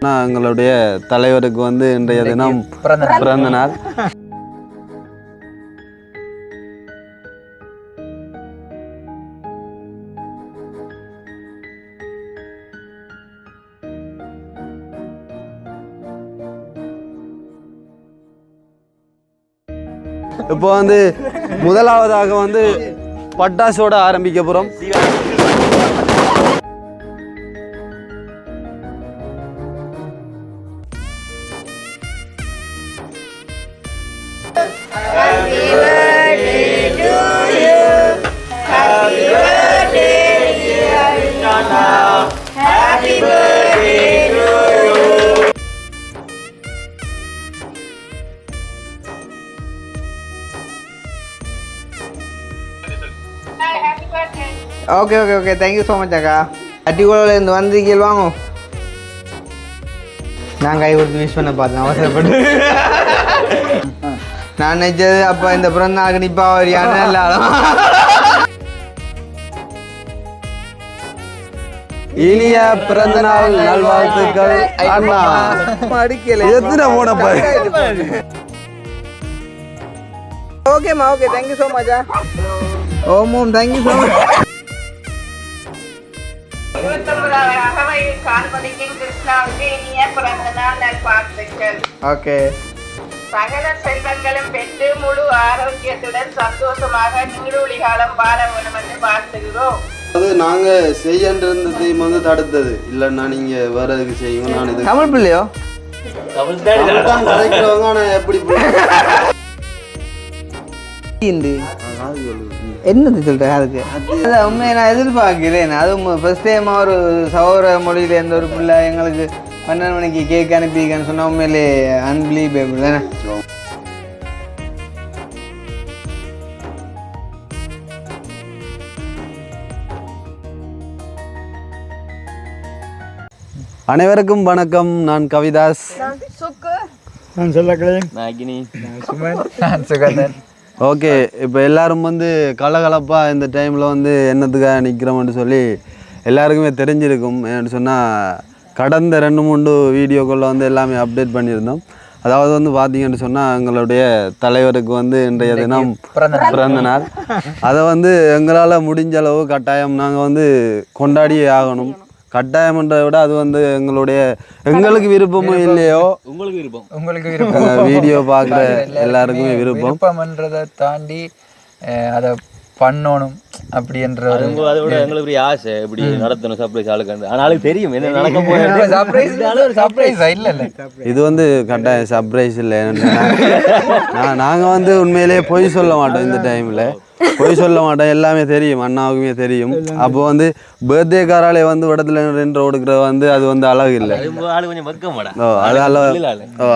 எங்களுடைய தலைவருக்கு வந்து இன்றைய தினம் பிறந்த நாள். இப்போ வந்து முதலாவதாக வந்து பட்டாசோட ஆரம்பிக்க போகிறோம். ஓகே தேங்க்யூ ஸோ மச் அக்கா. அட்டிக்குளோலேருந்து வந்திருக்கீங்க வாங்க. நான் கை கொடுத்து விஷ் பண்ண பார்த்தேன் அவசரப்பட்டு. நான் நினைச்சது அப்போ இந்த பிறந்த நாளுக்கு நிப்பா வரியான எல்லாரும். இனிய பிறந்த நாள் நல்வாழ்த்துக்கள் அண்ணா. அடிக்கல எத்தனை போனப்பா. ஓகேம்மா ஓகே தேங்க்யூ ஸோ மச்சா. ஓமோம் தேங்க்யூ ஸோ மச். ஓகே சகல செல்வங்களும் பெற்று முழு ஆரோக்கியத்துடன் சந்தோஷமாக நீடூழி காலம் வாழ வேண்டும் என்று வாழ்த்துகிறோம். அது நாங்க செய்யன்றதையும் வந்து தடுத்தது இல்லைன்னா நீங்க வேற எதுக்கு செய்யுங்க. நான் இது தமிழ் பிள்ளையோ தான் கதைக்கிறவங்க. ஆனால் எப்படி என்னது சொல்கிறேன் அதுக்கு உண்மையை நான் எதிர்பார்க்கிறேன். அதுவும் ஃபர்ஸ்ட் டைமாக ஒரு சௌர மொழியில் எந்த ஒரு பிள்ளை எங்களுக்கு 12 மணிக்கு கேக் அனுப்பிக்கன்னு சொன்னால் உண்மையிலே அன்பிலீவபிள் தானே. அனைவருக்கும் வணக்கம். நான் கவிதாஸ். நான் சொல்லக்கலையன். நாகினி. நான் சுமன். நான் சுகந்தன். ஓகே, இப்போ எல்லாரும் வந்து கலகலப்பாக இந்த டைமில் வந்து என்னத்துக்காக நிற்கிறோம்னு சொல்லி எல்லாருக்குமே தெரிஞ்சிருக்கும். என்னென்னு சொன்னால் கடந்த 2-3 வீடியோக்களில் வந்து எல்லாமே அப்டேட் பண்ணியிருந்தோம். அதாவது வந்து பார்த்தீங்கன்னு சொன்னால் எங்களுடைய தலைவருக்கு வந்து இன்றைய தினம் பிறந்த நாள். அதை வந்து எங்களால் முடிஞ்ச அளவு கட்டாயம் நாங்கள் வந்து கொண்டாடியே ஆகணும். கட்டாயம்ன்றதை விட அது வந்து எங்களுக்கு விருப்பமும் இல்லையோ உங்களுக்கு விருப்பம் வீடியோ பார்க்குற எல்லாருக்குமே விருப்பம்ன்றதை தாண்டி அதை பண்ணணும் அப்படின்ற அதோட எங்களுக்கு ஒரு ஆசை இப்படி நடத்தணும் சர்ப்ரைஸ் ஆளுக்கு. ஆனாலும் தெரியும் என்ன நடக்க போகுது. சர்ப்ரைஸ் இல்லை இது வந்து கட்டாயம் சர்ப்ரைஸ் இல்லை. நாங்கள் வந்து உண்மையிலேயே பொய் சொல்ல மாட்டோம். இந்த டைமில் பொய் சொல்ல மாட்டோம். எல்லாமே தெரியும், அண்ணாவுக்குமே தெரியும். அப்போ வந்து பர்த்டே காராலே வந்து இடத்துல 2 ஓடுக்கிறது வந்து அது வந்து அழகு இல்லை.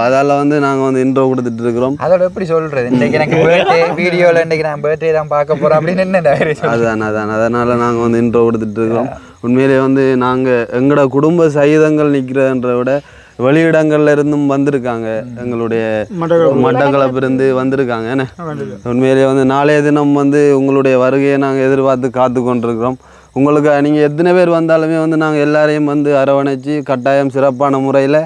அதால வந்து நாங்கள் வந்து இன்ட்ரோ கொடுத்துட்டு இருக்கிறோம். அதோட எப்படி சொல்றது, இன்றைக்கு எனக்கு பர்த்டே வீடியோவில் இன்றைக்கு நான் பர்த்டே தான் பார்க்க போகிறோம் அப்படின்னு அதான் அதனால நாங்கள் வந்து இன்ட்ரோ கொடுத்துட்டு இருக்கிறோம். உண்மையிலேயே வந்து நாங்கள் எங்களோட குடும்ப சகிதங்கள் நிற்கிறதுன்றத விட வெளியிடங்கள்ல இருந்தும் வந்திருக்காங்க. எங்களுடைய மட்டக்களப்பிலிருந்து வந்திருக்காங்க. என்ன உண்மையிலேயே வந்து நாளைய தினம் வந்து உங்களுடைய வருகையை நாங்கள் எதிர்பார்த்து காத்து கொண்டிருக்கிறோம். உங்களுக்கு நீங்கள் எத்தனை பேர் வந்தாலுமே வந்து நாங்கள் எல்லாரையும் வந்து அரவணைச்சு கட்டாயம் சிறப்பான முறையில்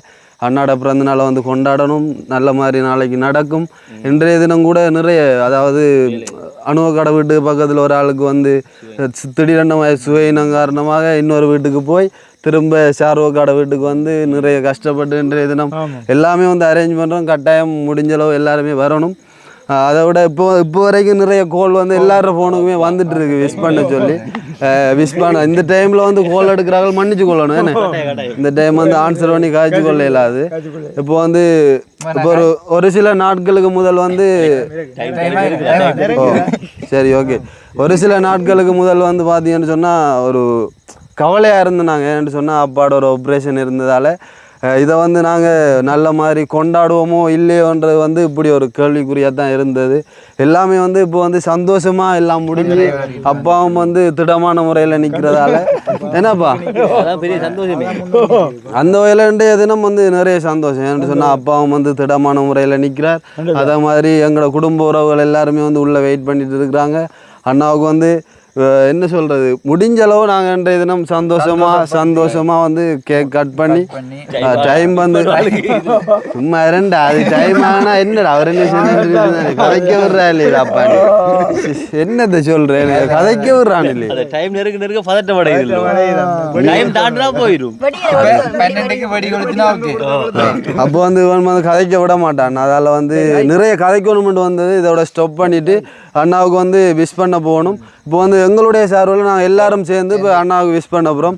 அண்ணாட பிறந்த நாளை வந்து கொண்டாடணும். நல்ல மாதிரி நாளைக்கு நடக்கும். இன்றைய தினம் கூட நிறைய, அதாவது அணுவ கடை வீட்டு பக்கத்தில் ஒரு ஆளுக்கு வந்து திடீரென சுவையினம் காரணமாக இன்னொரு வீட்டுக்கு போய் திரும்ப ஷாருக்காட வீட்டுக்கு வந்து நிறைய கஷ்டப்பட்டு இன்றைய தினம் எல்லாமே வந்து அரேஞ்ச் பண்ணுறோம். கட்டாயம் முடிஞ்சளவு எல்லாருமே வரணும். அதை விட இப்போ வரைக்கும் நிறைய கோல் வந்து எல்லாரும் ஃபோனுக்குமே வந்துட்டு இருக்கு விஷ் பண்ண சொல்லி. விஷ் பண்ண இந்த டைமில் வந்து கோல் எடுக்கிறாங்க, மன்னிச்சு கொள்ளணும். என்ன இந்த டைம் வந்து ஆன்சர் பண்ணி காய்ச்சி கொள்ள இல்லாது. இப்போ வந்து இப்போ ஒரு சில நாட்களுக்கு முதல் வந்து சரி ஓகே ஒரு சில நாட்களுக்கு முதல் வந்து பார்த்தீங்கன்னு சொன்னால் ஒரு கவலையாக இருந்தனாங்க. ஏன்னு சொன்னால் அப்பாவோட ஒரு ஆப்ரேஷன் இருந்ததால் இதை வந்து நாங்கள் நல்ல மாதிரி கொண்டாடுவோமோ இல்லையோன்றது வந்து இப்படி ஒரு கேள்விக்குறியாக தான் இருந்தது. எல்லாமே வந்து இப்போ வந்து சந்தோஷமாக எல்லாம் முடிஞ்சு அப்பாவும் வந்து திடமான முறையில் நிற்கிறதால என்னப்பா பெரிய சந்தோஷமே. அந்த வகையில் தினம் வந்து நிறைய சந்தோஷம். ஏன்னு சொன்னால் அப்பாவும் வந்து திடமான முறையில் நிற்கிறார். அதே மாதிரி எங்களோட குடும்ப உறவுகள் எல்லாருமே வந்து உள்ளே வெயிட் பண்ணிட்டு இருக்கிறாங்க. அண்ணாவுக்கு வந்து என்ன சொல்கிறது, முடிஞ்ச அளவு நாங்கள் இன்றைய தினம் சந்தோஷமாக வந்து கேக் கட் பண்ணி டைம் வந்து சும்மா இரண்டா அது டைம் ஆனால் என்னடா அவர் என்ன செஞ்சு கதைக்க விடுறா இல்லையா அப்பா என்னத்தை சொல்கிறேன் கதைக்க விடுறான் இல்லையா டைம் நெருக்க பதட்டமடையுது டைம் தாண்டினா போயிடும் அப்போ வந்து இவன் வந்து கதைக்க விட மாட்டான். அதால் வந்து நிறைய கதைக்கணுமெண்ட் வந்தது. இதோட ஸ்டாப் பண்ணிவிட்டு அண்ணாவுக்கு வந்து விஷ் பண்ண போகணும். இப்போ வந்து எங்களுடைய சார்பில் நாங்கள் எல்லாரும் சேர்ந்து இப்போ அண்ணாவுக்கு விஷ் பண்ண போகிறோம்.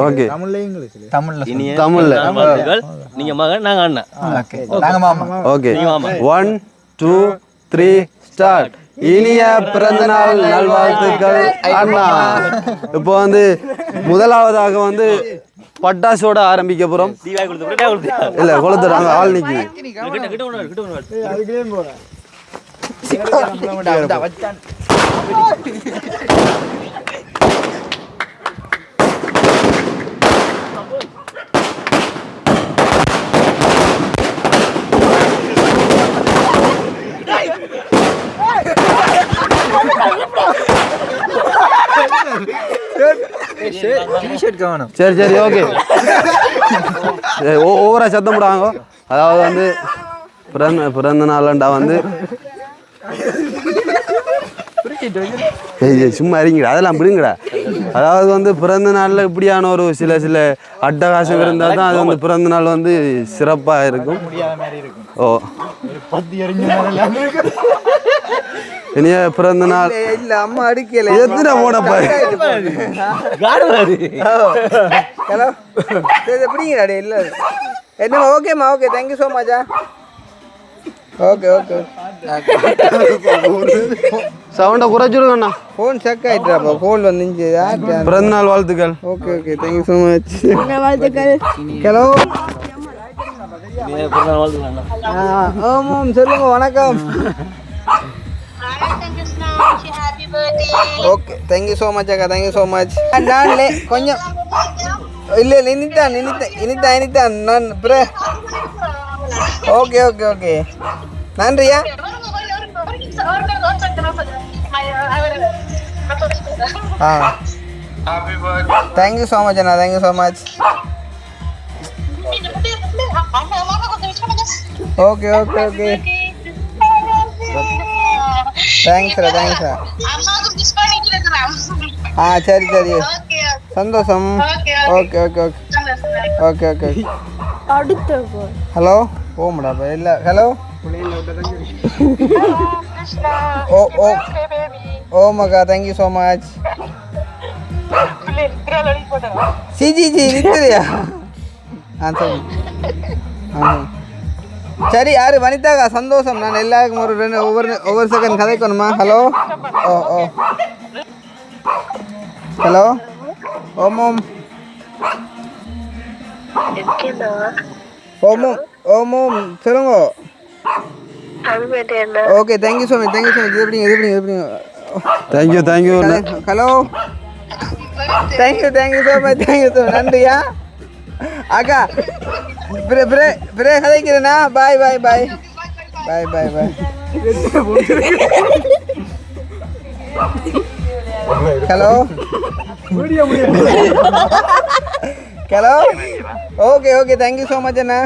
ஓகே தமிழ்ல நீங்க மகன் நாங்க அண்ணா. Okay 1 2 3 start. இனிய பிறந்தநாள் நல்வாழ்த்துக்கள் அண்ணா. இப்போ வந்து முதலாவதாக வந்து பட்டாசோட ஆரம்பிக்க போறோம். இல்ல கொளுத்துறாங்க ஆள் நிக்குது. சரி சரி ஓகே. ஓவரா சத்தம் போடாங்க. அதாவது வந்து பிறந்த நாளண்டா வந்து சும்மா இருங்கடா, அதெல்லாம் பிடுங்கடா. அதாவது வந்து பிறந்த நாளில் இப்படியான ஒரு சில அட்டகாசம் இருந்தால் தான் அது வந்து பிறந்த நாள் வந்து சிறப்பாக இருக்கும். ஓ இனிய பிறந்த நாள். இல்ல அம்மா அடிக்கல எத்தனை போனப்பா ஹலோ எப்படிங்கடா இல்லை என்னம்மா ஓகேம்மா ஓகே தேங்க்யூ ஸோ மச்சா. ஓகே ஓகே சவுண்டை குறைச்சிருக்கண்ணா. ஃபோன் செக் ஆகிட்டுறாப்பா ஃபோன் வந்துச்சு. பிறந்த நாள் வாழ்த்துக்கள். Okay okay thank you so much. வாழ்த்துக்கள். ஹலோ ஆமாம் சொல்லுங்க. வணக்கம். ஓகே தேங்க்யூ ஸோ மச் அக்கா தேங்க்யூ ஸோ மச். நான் கொஞ்சம் இல்லை இனித்தான் நான் ஓகே ஓகே ஓகே நன்றியா. ஆ தேங்க்யூ ஸோ மச் அண்ணா thank you so much. Okay okay okay தேங்க்ஸ்ரா தேங்க்ஸ்ரா. ஆ சரி சரி சந்தோஷம். Okay okay okay okay okay hello ஓமடாப்பா இல்லை ஹலோ ஓமக்கா தேங்க்யூ ஸோ மச். ஜி நிற்கிறியா? ஆ சரி சரி யாரு வனிதாக்கா சந்தோஷம். நான் எல்லாருக்கும் ஒவ்வொரு செகண்ட் கதைக்கணுமா? ஹலோ ஓ ஹலோ ஓமோம் ஓமோம் சொல்லுங்க. Okay thank you so much thank you so much. எப்படிங்க thank you. Hello thank you so much நன்றியா அக்கா. பிரே கதைக்கிறேண்ணா. Bye. Hello okay thank you so much அண்ணா.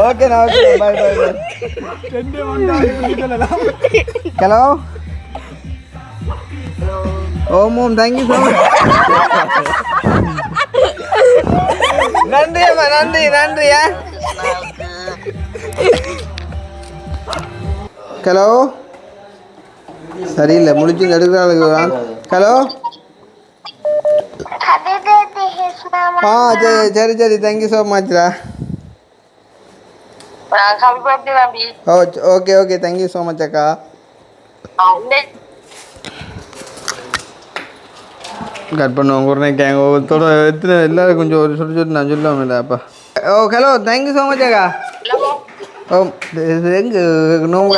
ஓகேண்ணா ஓகே பாய். ஹலோ ஓமோம் தேங்க்யூ ஸோ மச். நன்றியம்மா நன்றியா. ஹலோ சரியில்லை முடிச்சு எடுக்கிறாள். ஹலோ ஆ சரி thank you so மச்ரா. Okay thank you so much அக்கா. கட் பண்ணுவோம் குறைக்க ஒவ்வொருத்தோட எத்தனை எல்லாரும் கொஞ்சம் ஒரு சொல்லி நான் சொல்லுவேன் இல்லைப்பா. ஓ ஹலோ தேங்க்யூ ஸோ மச் அக்கா. ஓ எங்கே நோங்க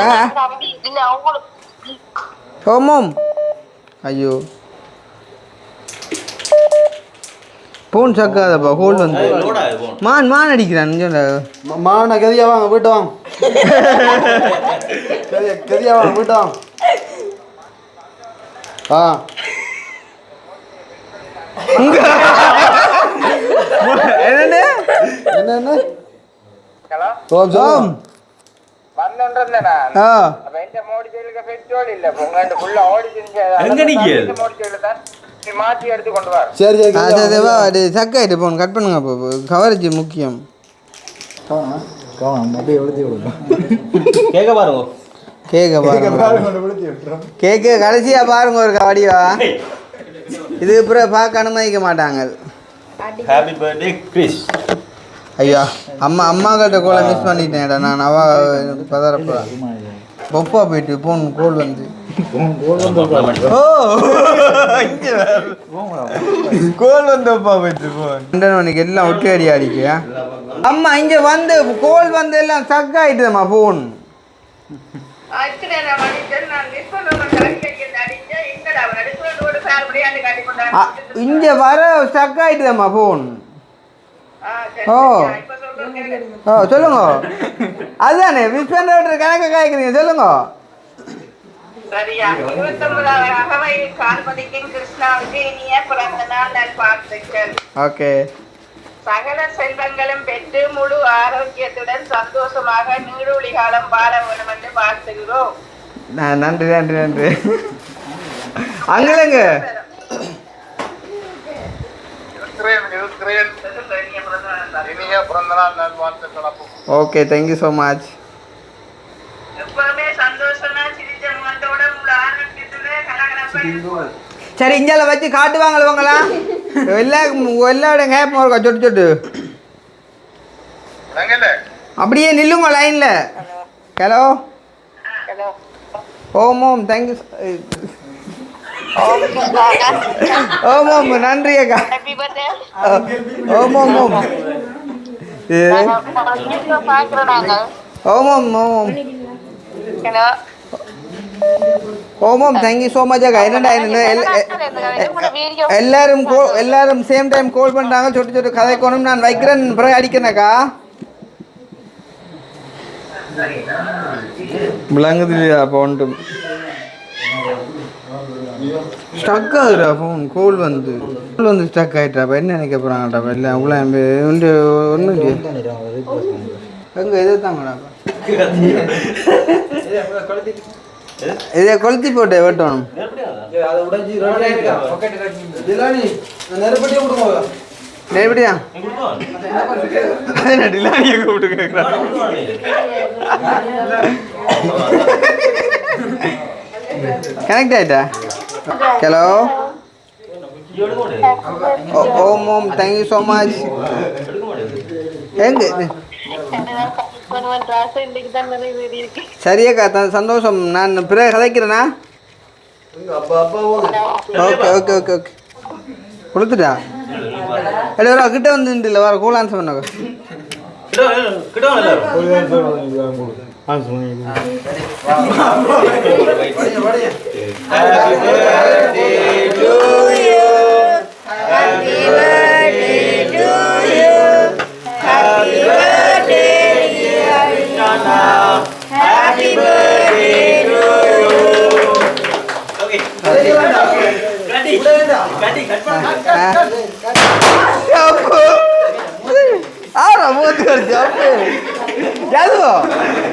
ஓமோம் ஐயோ போன் சக்காதப்பா ஹோல்டு வந்து மான் அடிக்கிறான். மான கதியா வாங்க போயிட்டு வாங்க. கரியாவா போயிட்டோம் ஆ என்னண்டு என்ன ஹலோ ஓம் சோம் வந்தோன்றா ஆ அப்ப இந்த மோடி ஜெயிலுக்கு பெட்ரோல் இல்ல உங்கள்ட்ட ஃபுல்லா ஓடி எங்க நீங்க? மோடி ஜெயில தான் மாற்றி எடுத்து கொண்டு வர சரி சரி அது வா அது சக்காயிட்டு போன் கட் பண்ணுங்க அப்போ கவரேஜ் முக்கியம் கேட்க பாருங்க கேக்கு கடைசியா பாருங்க ஒரு வடிவா இது அப்புறம் பார்க்க அனுமதிக்க மாட்டாங்க ஹாப்பி பர்த்டே கிறிஸ் ஐயா அம்மாக்கிட்ட கோலை மிஸ் பண்ணிட்டேன்டா நான் அவ பதறப்பா பொப்பா போயிட்டு போன் கோல் வந்து ஓ கோல் வந்தப்பா போயிட்டு போன் மணிக்கு எல்லாம் ஒட்டி அடி அடிக்க அம்மா இங்க வந்து கோல் வந்து எல்லாம் ஸ்டக் ஆயிட்டுமா போன் இங்க வர ஸ்டக் ஆயிட்டுதாம்மா போன் ஓ ஓ சொல்லுங்க அதுதானே மிஸ் பண்ணுற கணக்கு காய்க்கிறீங்க சொல்லுங்க சரியா 29வது அகவை கால்பதிக்கும் கிருஷ்ணாவுக்கு இனிய பிறந்த நாள் நல்வாழ்த்துக்கள். ஓகே சகல செல்வங்களும் பெற்று முழு ஆரோக்கியத்துடன் சந்தோஷமாக நீடூழி காலம் வாழ வேண்டும் என்று வாழ்த்துகிறோம். நன்றி நன்றி நன்றி அங்கலங்க ஓகே தேங்க்யூ ஸோ மச் எப்பவுமே சந்தோஷமா சிரிச்ச முகத்தோட முழு ஆரோக்கியத்தோட கலகலப்பா சரி இஞ்சால வச்சு காட்டுவாங்களா எல்லாரோட கேப் இருக்கா சொட்டு சொட்டு அப்படியே நில்லுங்க லைனில் ஹலோ ஓம் ஓம் தேங்க்யூ ஓம் ஓம் நன்றி அக்கா ஹாப்பி பர்த்டே. ஓம் ஓம் ஓம் பாக்குறோம் நாங்க. ஓம் ஓம் ஓம் ஹலோ ஓம் ஓம் தேங்க்யூ ஸோ மச் அக்கா என்னடா எல்லாரும் சேம் டைம் கால் பண்ணுறாங்க சொட்டு சொட்டு கதைக்கணும் நான் வைக்கிறேன் பிறகு அடிக்கிறேனக்கா விளங்குது இல்லையா போன்ட்டு ஸ்டக் ஆகுறா ஃபோன் கோல் வந்து ஸ்டக் ஆகிட்டாப்பா என்ன நினைக்க போகிறாங்கட்டாப்பா இல்லை அவ்வளோ ஒன்றும் இல்லையா எங்கே எது தாங்கடாப்பா இதை கொளுத்தி போட்டு வெட்டணும் நெருப்படியா டிலானியை கூப்பிட்டு கேட்குறான் கனெக்ட் ஆயிட்டா ஹலோ ஓம் ஓம் தேங்க்யூ ஸோ மச் எங்க சரியாக்கா சந்தோஷம் நான் பிறகு கதைக்கிறேண்ணா ஓகே ஓகே ஓகே ஓகே கொடுத்துட்டா எடு வர கிட்ட வந்து இல்லை வர கூல் ஆன்சர் பண்ணாங்க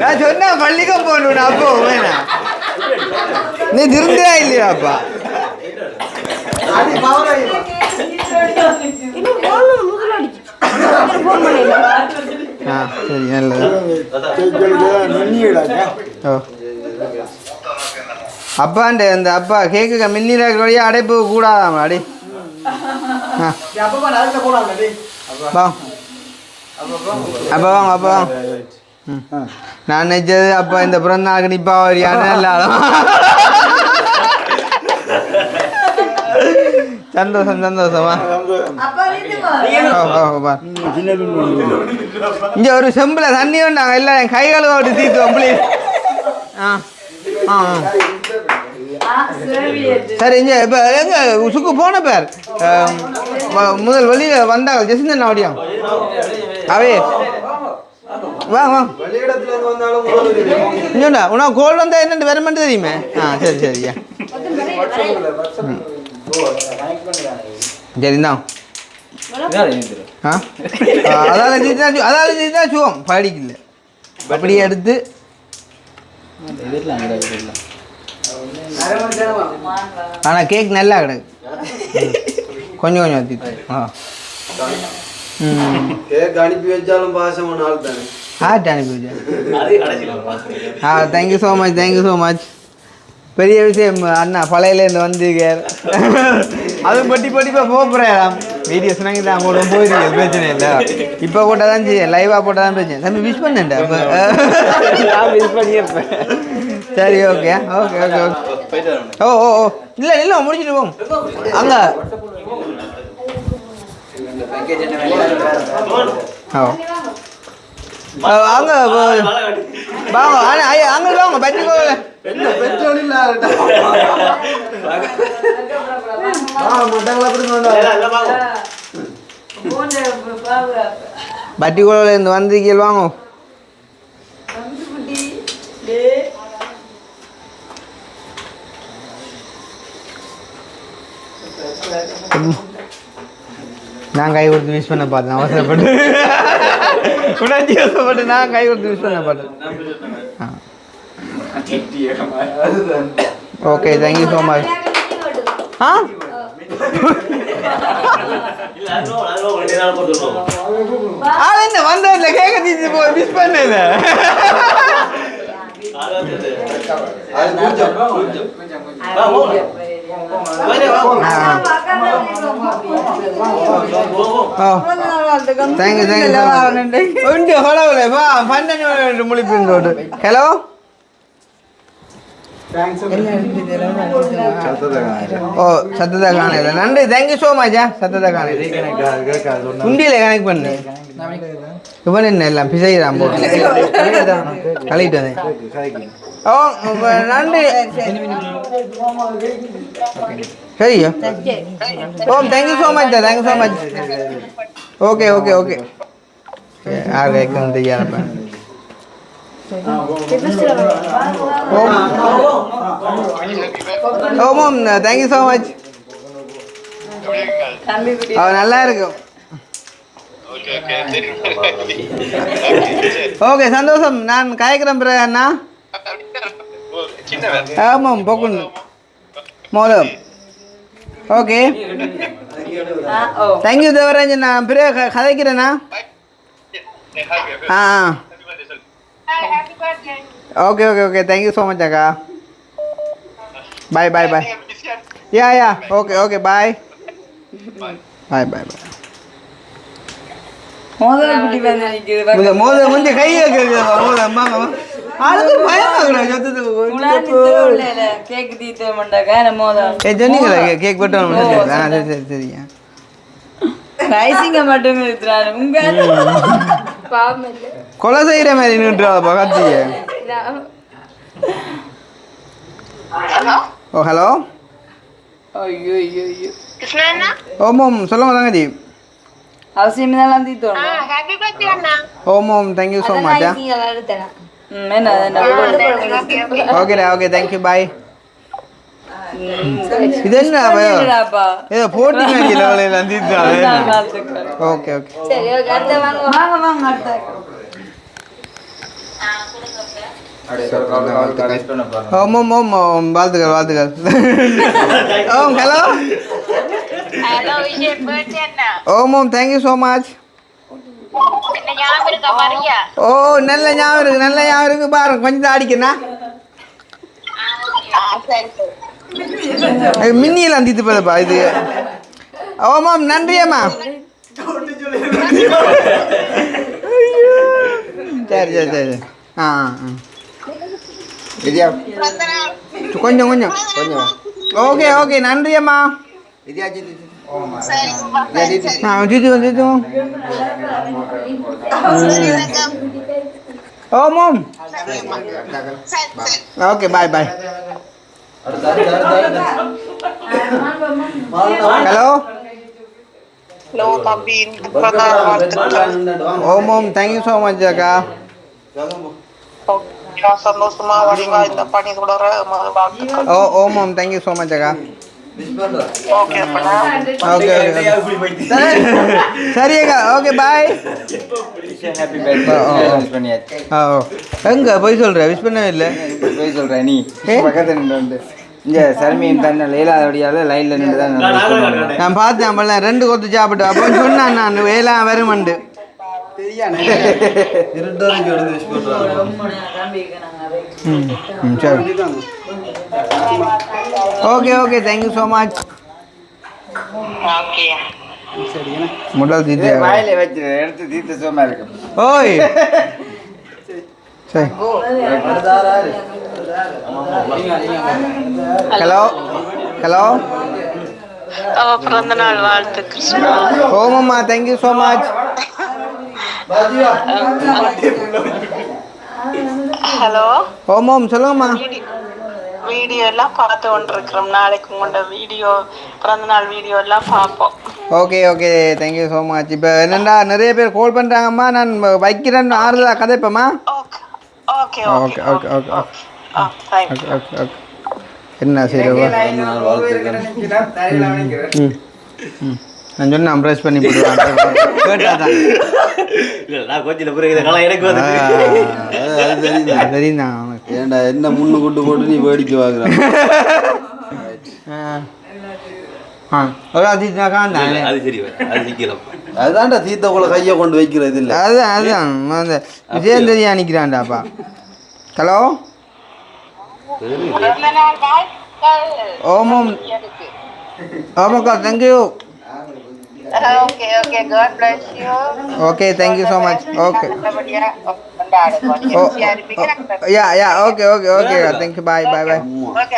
நான் சொன்னா பள்ளிக்கும் போகணும் அப்போ வேணா நீ திருந்தா இல்லையாப்பா சரி நல்லது ஓ அப்பாண்ட இந்த அப்பா கேக்கு மின்னிராக்கு வழியாக அடைப்பு கூடாதாமா அடி வா அப்பா வாங்க அப்பா வாங்க நான் நினைச்சது அப்பா இந்த பிறந்த நாளுக்கு நிப்பா வரியான எல்லாரும் சந்தோஷம் சந்தோஷமா இங்க ஒரு செம்பில் தண்ணி உண்டாங்க எல்லாம் என் கைகளை ஓட்டு தீர்த்துவோம் ப்ளீஸ் சரி இங்க இப்போ எங்க சுக்கு போன பேர் முதல் வெளியில் வந்தாங்க ஜெசிந்தன் அவடியா அவே வா வா வெளியிடத்துல இருந்து வந்தாலும் இன்னொண்டா உனக்கு கோல்டு வந்தால் என்னென்னு வேற மட்டும் தெரியுமே சரி சரியா சரிதான் அதால சுகம் படிக்கல அப்படியே எடுத்து ஆனால் கேக் நல்லா கிடக்கு கொஞ்சம் கொஞ்சம் வச்சுட்டு கேக் அனுப்பி வச்சாலும் பாசமான ஆள் தானே ஹார்ட் அனுப்பி வச்சேன் தேங்க்யூ ஸோ மச் பெரிய விஷயம் அண்ணா பழையிலேருந்து வந்திருக்கார் அதுவும் பட்டி பட்டிப்பாக போகிறேன் வீடியோஸ் நாங்கள் தான் கூட போயிருக்கீங்க பிரச்சனை இல்லை இப்போ போட்டால் தான் செய்ய லைவாக போட்டால் தான் பிரச்சனை தம்பி விஷ் பண்ணேன்டா இப்போ விஷ் பண்ணியிருப்பேன் சரி ஓகே ஓகே ஓகே ஓகே ஓ ஓ ஓ இல்லை இல்லை முடிச்சுட்டு போங்க அங்கே அங்கே வாங்க அங்கே வாங்க பற்றி போகல பெட்ரோல் இல்ல பட்டிக்குளர்லேருந்து வந்திருக்கீங்க வாங்க நான் கை கொடுத்து மிஸ் பண்ண பார்த்தேன் அவசரப்பட்டு உணர்ச்சி அவசரப்பட்டு நான் கை கொடுத்து மிஸ் பண்ண பார்த்தேன் ஓகே தேங்க்யூ ஸோ மச் என்ன வந்ததில்ல கேட்க தீச்சு போய் மிஸ் பண்ணல ஹலோ ஓ சத்தத்தை காணல நன்றி தேங்க்யூ ஸோ மச் சத்தத்தை காணல குண்டியில் கனெக்ட் பண்ணு இவன் என்ன எல்லாம் பிசைகிறான் போட்டு கழிட்டு வந்தேன் ஓ நன்றி சரியா ஓ thank you so much thank you so much okay okay okay யார் கேட்கணும் தெரியாதப்ப ஓம் தேங்க்யூ ஸோ மச் நல்லா இருக்கும் ஓகே சந்தோஷம் நான் காய்க்கிறேன் பிறகு அண்ணா ஆமாம் போக்குன்னு மோதம் ஓகே தேங்க்யூ தேவராஜன் நான் பிறகு கதைக்கிறேண்ணா ஆ okay okay okay thank you so much அக்கா பாய் பாய் பாய் யா okay okay bye bye bye பாய் மோத முந்தி கை சொன்னீங்களா கேக் பட்டம் சரி சரியா கொலை செய்யற மாதிரி நின்றாப்பா கார்த்திய ஓ ஹலோ ஓம் சொல்லுங்க தங்கதி ஓம் தேங்க்யூ ஸோ மச் ஓகேடா ஓகே தேங்க்யூ பாய் இது என்ன ஏதோ போட்டி ஓகே ஓகே ஓம் ஓம் ஓம் ஓம் வாழ்த்துக்கள் வாழ்த்துக்கள் ஓம் ஹலோ ஓம் ஓம் தேங்க்யூ ஸோ மச் ஓ நல்ல ஞாபகம் இருக்கு பாருங்க கொஞ்சம் தான் அடிக்கணா மின்னியெல்லாம் தீத்து போதப்பா இது ஓமாம் நன்றி அம்மா சரி சரி சரி ஆ கொஞ்சம் கொஞ்சம் கொஞ்சம் ஓகே ஓகே நன்றி அம்மா ஓமாம் ஓகே பாய் பாய் ஹலோ ஓம் ஓம் தேங்க்யூ ஸோ மச் அக்கா சந்தோஷமா வடிவா இந்த பணி தொடர எமது வாழ்த்துக்கள். ஓமம் தேங்க்யூ ஸோ மச் அக்கா. ஓகே அப்பனா. ஓகே சரி அக்கா ஓகே பாய். ஹாப்பி பர்த்டே பண்ணியாச்சு. எங்க போய் சொல்ற விஷ் பண்ணவே இல்லை. போய் சொல்கிறேன் நீ பக்கத்தில் நின்று வந்து இங்கே சர்மியின் தன்னை லேலாதபடியால் லைனில் நின்று தான் நான் பார்த்தேன் அப்பல 2 கொத்து சாப்பிட்டு அப்போ சொன்னான் நான் வேலை வருமண்டு. சரி okay okay thank you so much. Okay. முதல் தீத்து வாயில வச்சு எடுத்து தீர்த்த சோமா இருக்கும். ஓய் சரி ஹலோ ஹலோ பிறந்த நாள் வாழ்த்துக்கள். ஓமம்மா தேங்க்யூ ஸோ மச். ஹலோ ஓமம் சொல்லுங்கம்மா. வீடியோ எல்லாம் பார்த்து கொண்டிருக்கிறோம். நாளைக்கு உங்களோட வீடியோ பிறந்த நாள் வீடியோ எல்லாம் பார்ப்போம். Okay okay thank you so much. இப்போ என்னண்டா நிறைய பேர் கால் பண்ணுறாங்கம்மா, நான் வைக்கிறேன்னு ஆறுதலா கதைப்பேம்மா. Okay okay okay okay okay thank you. Okay okay okay என்ன செய்யவா நான் சொன்னேன் அம்ப்ரெஸ் பண்ணி போடுவான் கேட்டாதான் நான் கொஞ்சம் புரியுது எனக்கு வந்து தெரியுதா உனக்கு. ஏன்டா என்ன முன்னு கூட்டு போட்டு நீ வேடிக்கை வாங்குற. ஒரு அதிர்ஷ்டக்கா தானே அது சரி அது நிக்கலாம். அதுதான்டா தீத்தக்குள்ள கையை கொண்டு வைக்கிறது இல்லை. அதுதான் அதுதான் அந்த விஜயம் தெரியா நிற்கிறான்டாப்பா. ஹலோ பிறந்த நாள் வாழ்த்துக்கள். ஓமம் ஓமக்கா thank you. Okay okay god bless you. Okay thank you so much. Okay நல்லபடியா கொண்டாடுங்க. Yeah yeah okay okay okay thank you bye bye bye. Okay.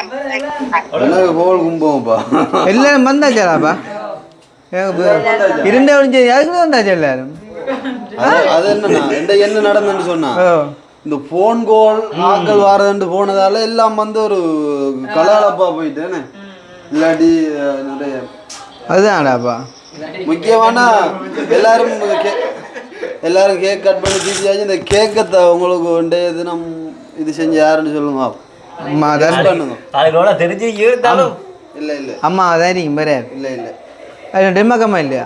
எனக்கு கோல் கும்போம்ப்பா. எல்லாரும் வந்தாச்சாப்பா இரண்டே ஒழிஞ்சு அதுக்கு வந்தாச்சு எல்லாரும். அது என்னன்னா என்ன நடந்துன்னு சொன்னா ஓ இந்த போன் கோல் ஆக்கள் வாரதுண்டு போனதால எல்லாம் வந்து ஒரு கலாலப்பா போயிட்டேன்னு இல்லாட்டி நிறைய அதுதான்டாப்பா முக்கியமான எல்லாரும் கேக் கட் பண்ணி தீட்டியாச்சு. இந்த கேக்கத்தை உங்களுக்கு வேண்டிய தினம் இது செஞ்சு யாருன்னு சொல்லுங்க. அம்மா தான் பண்ணுங்க. அதோட தெரிஞ்சு இருந்தாலும் இல்லை இல்லை அம்மா அதான் நீங்கள் பேர் இல்லை இல்லை அது டெம்மக்கம்மா இல்லையா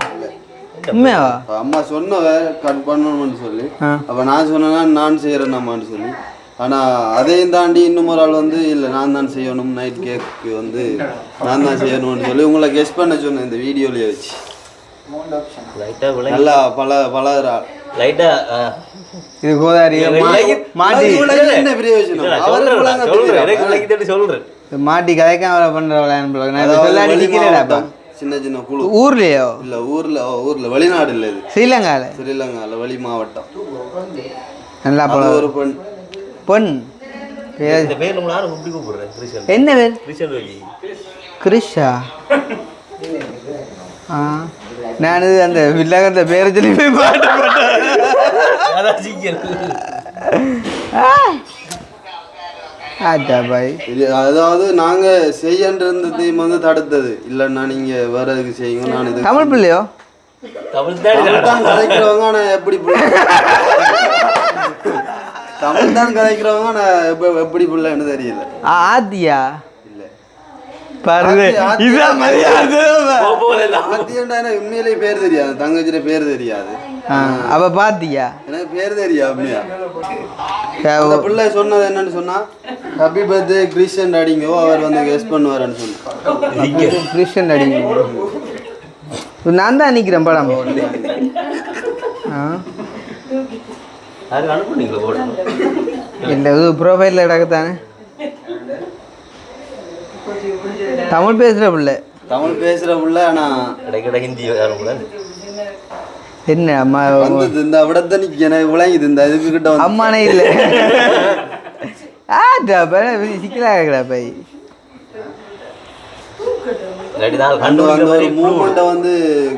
உண்மையாவா? அம்மா சொன்னவ கட் பண்ணணும்னு சொல்லி ஆ அப்போ நான் சொன்னேன்னா நான் செய்கிறேன்னாம்மான்னு சொல்லி. ஆனால் அதையும் தாண்டி இன்னும் ஒரு ஆள் வந்து இல்லை நான் தான் செய்யணும் நைட் கேக்கு வந்து நான் தான் செய்யணும்னு சொல்லி உங்களை கெஸ் பண்ண சொன்னேன் இந்த வீடியோலேயே வச்சு. நல்லா பழகிற ஆள் இது கோதாரி மாட்டி என்ன பிரயோஜனம் சொல்றேன். மாட்டி கதைக்காம அவளை பண்ணுறவளை நிற்கிறேடாப்பா. சின்ன சின்ன குழு ஊர்லையோ இல்லை ஊரில் வெளிநாடு இல்லை இது ஸ்ரீலங்காவில் ஸ்ரீலங்காவில் வெளி மாவட்டம். நல்லா அது ஒரு பெண் பொன் இந்த பேர் நம்ம யாரும் எப்படி கூப்பிடுறேன்? கிருஷ்ணன். என்ன பேர்? கிருஷ்ணன் வழி. கிருஷா. நான் அந்த வில்லகத்தை பேரை சொல்லி போய் பாட்டு அதான் சிக்கல். ஆட்டா பாய். அதாவது நாங்க செய்யன்றதையும் வந்து தடுத்தது இல்லைன்னா நீங்க வேற எதுக்கு செய்யுங்க. நான் இது தமிழ் பிள்ளையோ தமிழ் தான் கதைக்கிறவங்க நான் எப்படி தமிழ் தான் கதைக்கிறவங்க நான் எப்படி பிள்ளைன்னு தெரியல. ஆத்தியா இல்லை பாருங்க இதான் மரியாதை. ஆத்தியண்டா எனக்கு உண்மையிலேயே பேர் தெரியாது. தங்கச்சியில பேர் தெரியாது. அவ பாத்தியா எனக்கு பேர் தெரியாது. அப்படியா அந்த பிள்ளை சொன்னது என்னன்னு சொன்னா ஹாப்பி பர்த்டே கிறிஸ்டியன் அடிங்கோ அவர் வந்து கெஸ் பண்ணுவாருன்னு சொன்னேன். கிறிஸ்டியன் அடிங்க நான் தான் நிற்கிறேன் படம். அது அனுப்புனீங்களா போடணும்? இல்லை இது ப்ரொஃபைலில் கிடக்குதானே. தமிழ் பேசுகிற பிள்ளை தமிழ் பேசுற பிள்ளை. ஆனால் கிடைக்கிட ஹிந்தி கூடாது. என்ன அம்மா வந்தது இந்த விடத்தை எனக்கு விளங்குது. இந்த இதுக்கு கிட்ட வந்து அம்மானே இல்லை. சிக்கலாக இருக்கிறா பை அந்த ஒரு மூமெண்ட்டை வந்து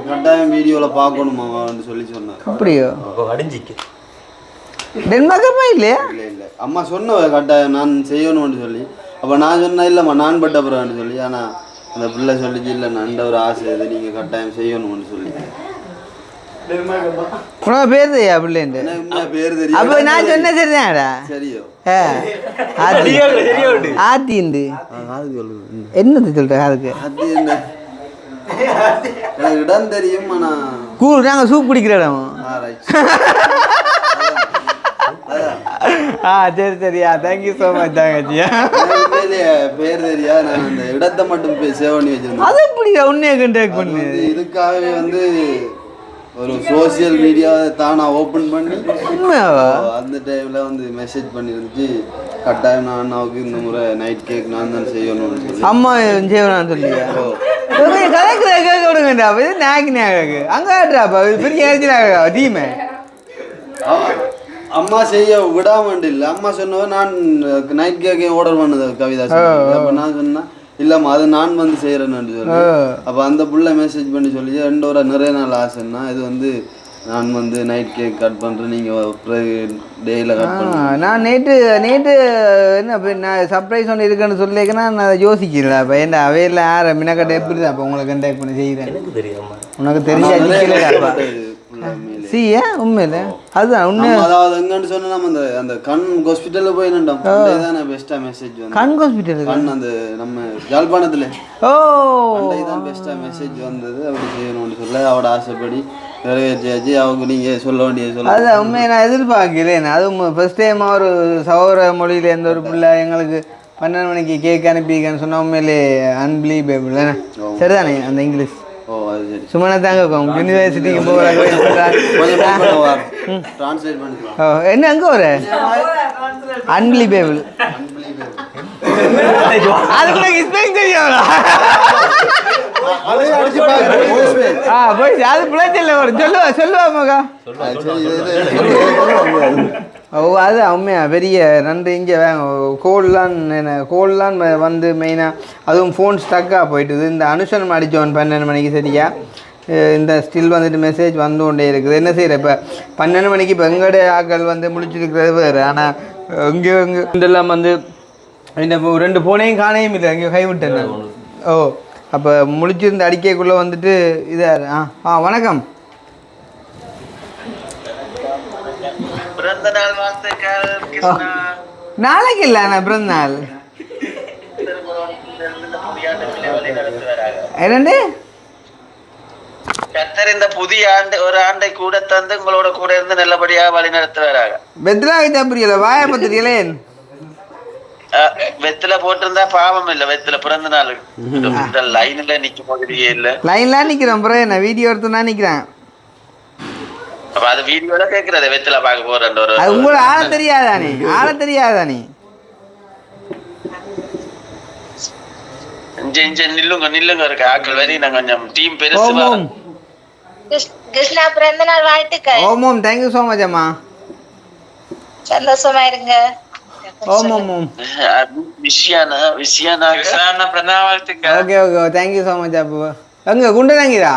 கட்டாயம் வீடியோவில் பார்க்கணுமான்னு சொல்லி சொன்னார். அப்படியோ அடிஞ்சிக்கு டென்மார்க்கமா இல்லையா? இல்லை இல்லை அம்மா சொன்னவ கட்டாயம் நான் செய்யணும்னு சொல்லி. அப்போ நான் சொன்னேன் இல்லைம்மா நான் பட்டப்புறான்னு சொல்லி. ஆனால் அந்த பிள்ளை சொல்லிச்சு இல்லை நண்ட ஒரு ஆசை இது நீங்கள் கட்டாயம் செய்யணும்னு சொல்லி. உனக்கு பேர் தெரியா பிள்ளைன்ட்டு பேர் தெரியும் அப்போ நான் சொன்ன சரிதான்டா சரியோ ஆத்திண்டு காதுக்கு சொல்லுது என்னது சொல்ற அதுக்கு அது என்ன எனக்கு இடம் தெரியும் ஆனா கூழ் நாங்கள் சூப் குடிக்கிற இடம் சரி சரியா தேங்க்யூ ஸோ மச் தாங்கச்சியா பேர் தெரியா நான் அந்த இடத்தை மட்டும் சேவ் பண்ணி வச்சிருந்தேன் அது எப்படி உன்னைய கண்டாக்ட் பண்ணு இதுக்காகவே வந்து ஒரு சோசியல் மீடியா தானா ஓப்பன் பண்ணி உண்மையாவா அந்த டைம்ல வந்து மெசேஜ் பண்ணிருந்துச்சு கட்டாயம் நான் அண்ணாவுக்கு இந்த முறை நைட் கேக் நான் தான் செய்யணும்னு சொல்லி அம்மா செய்வேன் சொல்லியா கதைக்கு கேட்க விடுங்கடா இது நாக்கு நாக்கு அங்காட்ராப்பா பெரிய ஏறிச்சிடாங்க டீமே அம்மா செய்ய விடாமண்டு இல்லை அம்மா சொன்னவ நான் நைட் கேக்கே ஆர்டர் பண்ணது கவிதா அப்போ நான் சொன்னேன் இல்லம்மா அது நான் வந்து செய்யறேன்னு சொல்லி அப்போ அந்த புள்ள மெசேஜ் பண்ணி சொல்லி 2 வாரம் நிறைய நாள் ஆசைன்னா இது வந்து நான் வந்து நைட் கேக் கட் பண்ணுறேன் நீங்கள் டேயில் கட் பண்ணுறேன் நான் நேற்று என்ன இப்போ நான் சர்ப்ரைஸ் ஒன்று இருக்குன்னு சொல்லியிருக்கேன்னா நான் அதை யோசிக்கிறேன் அப்போ என்ன அவையில் யார் மினக்கட்டை எப்படி தான் அப்போ உங்களுக்கு கண்டாக்ட் பண்ணி செய்கிறேன் உனக்கு தெரிஞ்சா சீயா உண்மையில அதுதான் உண்மை அதாவது எங்கன்னு சொன்னா நம்ம அந்த கண் ஹாஸ்பிட்டல்ல போய் நின்றோம் இதுதான் பெஸ்டா மெசேஜ் வந்து கண் ஹாஸ்பிட்டல் கண் அந்த நம்ம யாழ்ப்பாணத்துல ஓ இதுதான் பெஸ்டா மெசேஜ் வந்தது அப்படி செய்யணும்னு சொல்ல அவட ஆசைப்படி நிறைவேற்றியாச்சு அவங்க நீங்க சொல்ல வேண்டியது சொல்ல அதுதான் உண்மையை நான் எதிர்பார்க்கிறேன் அதுவும் ஃபர்ஸ்ட் டைம் ஒரு சௌர மொழியில எந்த ஒரு பிள்ளை எங்களுக்கு 12 மணிக்கு கேக் அனுப்பிக்கன்னு சொன்னா உண்மையிலே அன்பிலீவபிள் தானே சரிதானே அந்த இங்கிலீஷ் ஓ அது சரி சும்மா தாங்க யூனிவர்சிட்டிக்கு போகிறாங்க ட்ரான்ஸ்லேட் பண்ணி என்ன அங்கே ஒரு அன்பிலீவபிள் அதுக்குள்ள ஸ்பெல்லிங் தெரியாதா போய் அது பிள்ளைச்சல்ல வரும் சொல்லுவா மகா ஓ அது உண்மையா பெரிய நன்றி இங்கே கோல்லாம் வந்து மெயினாக அதுவும் ஃபோன் ஸ்டக்காக போயிட்டுது இந்த அனுஷன் அடித்தோன் 12 மணிக்கு சரியா இந்த ஸ்டில் வந்துட்டு மெசேஜ் வந்து கொண்டே இருக்குது என்ன செய்கிற இப்போ 12 மணிக்கு இப்போ எங்கட ஆக்கள் வந்து முடிச்சிருக்கிறது வேறு ஆனால் இங்கே இதெல்லாம் வந்து இந்த 2 ஃபோனையும் காணையும் இல்லை இங்கே கைவிட்டேன் நான் ஓ அப்போ முடிச்சிருந்த அடிக்கைக்குள்ளே வந்துட்டு இதாக வணக்கம் பிறந்த நாள் வாழ்த்துக்கள் கிருஷ்ணா. நாளைக்கு இல்லை நான் பிறந்த நாள் என்னண்டு கர்த்தர் இந்த புதிய ஆண்டு ஒரு ஆண்டை கூட தந்து உங்களோட கூட இருந்து நல்லபடியாக வழி நடத்துவாராக. பெத்ரா வைத்தா புரியல வாய பத்திரிகளே வெத்தில போட்டிருந்தா பாவம் இல்ல. வெத்தில பிறந்த நாள் இந்த லைன்ல நிக்க போகிறீங்க இல்ல லைன்லாம் நிக்கிறேன் ப்ரோ நான் வீடியோ எடுத்து தான் நிக்கிறேன். அப்ப அது வீடியோல கேக்குறத வெத்தில பார்க்க போறேன் அது உங்களுக்கு ஆள தெரியாதானே நில்லுங்க இருக்கு ஆக்கள் வரி நான் கொஞ்சம் டீம் பெருசு. கிருஷ்ணா பிறந்த நாள் வாழ்த்துக்கள். ஓம் தேங்க்யூ ஸோ மச் அம்மா சந்தோஷமா இருங்க. ஓம் விஷயானா கிருஷ்ணா பிறந்த நாள் வாழ்த்துக்கள். ஓகே தேங்க்யூ ஸோ மச் அப்போ எங்க குண்டனாங்கிறா